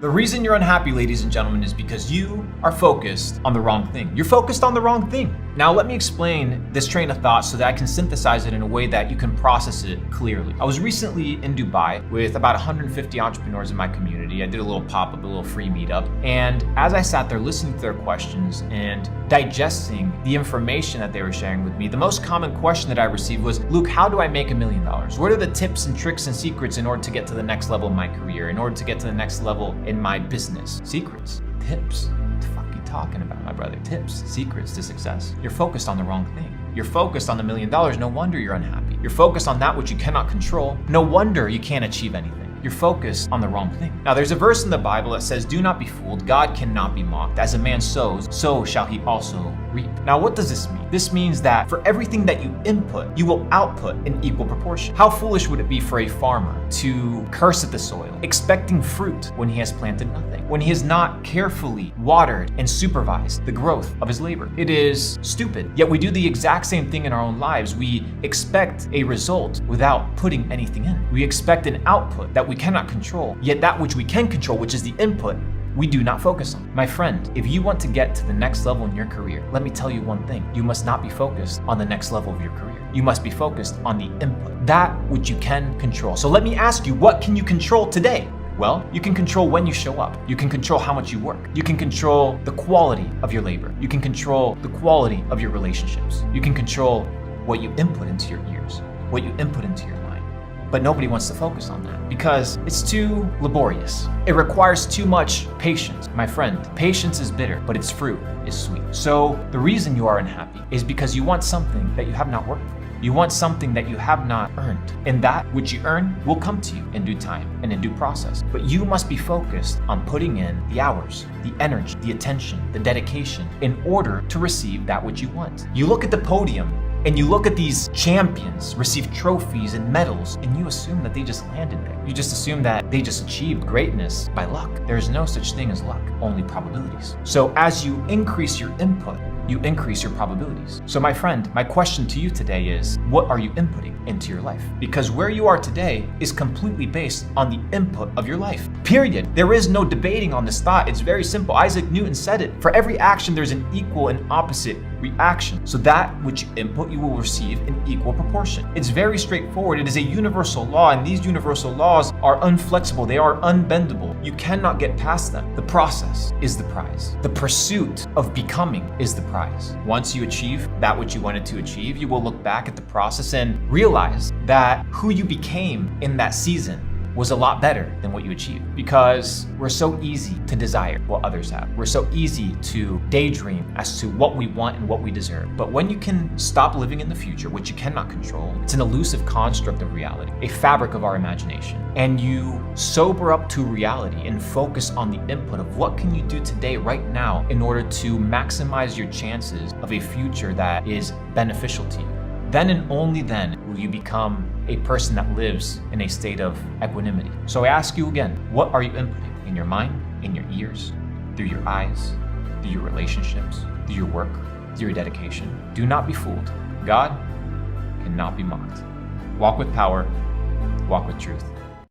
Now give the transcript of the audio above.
The reason you're unhappy, ladies and gentlemen, is because you are focused on the wrong thing. You're focused on the wrong thing. Now, let me explain this train of thought so that I can synthesize it in a way that you can process it clearly. I was recently in Dubai with about 150 entrepreneurs in my community. I did a little pop-up, a little free meetup. And as I sat there listening to their questions and digesting the information that they were sharing with me, the most common question that I received was, Luke, how do I make $1 million? What are the tips and tricks and secrets in order to get to the next level in my career, in order to get to the next level in my business? Secrets, tips. What the fuck are you talking about, my brother? Tips, secrets to success. You're focused on the wrong thing. You're focused on the $1 million. No wonder you're unhappy. You're focused on that which you cannot control. No wonder you can't achieve anything. You're focused on the wrong thing. Now, there's a verse in the Bible that says, do not be fooled. God cannot be mocked. As a man sows, so shall he also reap. Now, what does this mean? This means that for everything that you input, you will output in equal proportion. How foolish would it be for a farmer to curse at the soil, expecting fruit when he has planted nothing, when he has not carefully watered and supervised the growth of his labor? It is stupid. Yet we do the exact same thing in our own lives. We expect a result without putting anything in. We expect an output that we cannot control, yet that which we can control, which is the input, we do not focus on. My friend, if you want to get to the next level in your career, let me tell you one thing. You must not be focused on the next level of your career. You must be focused on the input, that which you can control. So let me ask you, what can you control today? Well, you can control when you show up. You can control how much you work. You can control the quality of your labor. You can control the quality of your relationships. You can control what you input into your ears, what you input into your mind. But nobody wants to focus on that because it's too laborious. It requires too much patience. My friend, patience is bitter, but its fruit is sweet. So the reason you are unhappy is because you want something that you have not worked for. You want something that you have not earned. And that which you earn will come to you in due time and in due process. But you must be focused on putting in the hours, the energy, the attention, the dedication in order to receive that which you want. You look at the podium and you look at these champions receive trophies and medals, and you assume that they just landed there. You just assume that they just achieved greatness by luck. There is no such thing as luck, only probabilities. So as you increase your input, you increase your probabilities. So my friend, my question to you today is, what are you inputting into your life? Because where you are today is completely based on the input of your life. Period. There is no debating on this thought. It's very simple. Isaac Newton said it. For every action, there's an equal and opposite reaction. So that which you input, you will receive in equal proportion. It's very straightforward. It is a universal law, and these universal laws are unflexible. They are unbendable. You cannot get past them. The process is the prize. The pursuit of becoming is the prize. Once you achieve that which you wanted to achieve, you will look back at the process and realize that who you became in that season was a lot better than what you achieved, because we're so easy to desire what others have. We're so easy to daydream as to what we want and what we deserve. But when you can stop living in the future, which you cannot control, it's an elusive construct of reality, a fabric of our imagination, and you sober up to reality and focus on the input of what can you do today, right now, in order to maximize your chances of a future that is beneficial to you. Then and only then will you become a person that lives in a state of equanimity. So I ask you again, what are you inputting in your mind, in your ears, through your eyes, through your relationships, through your work, through your dedication? Do not be fooled. God cannot be mocked. Walk with power, walk with truth.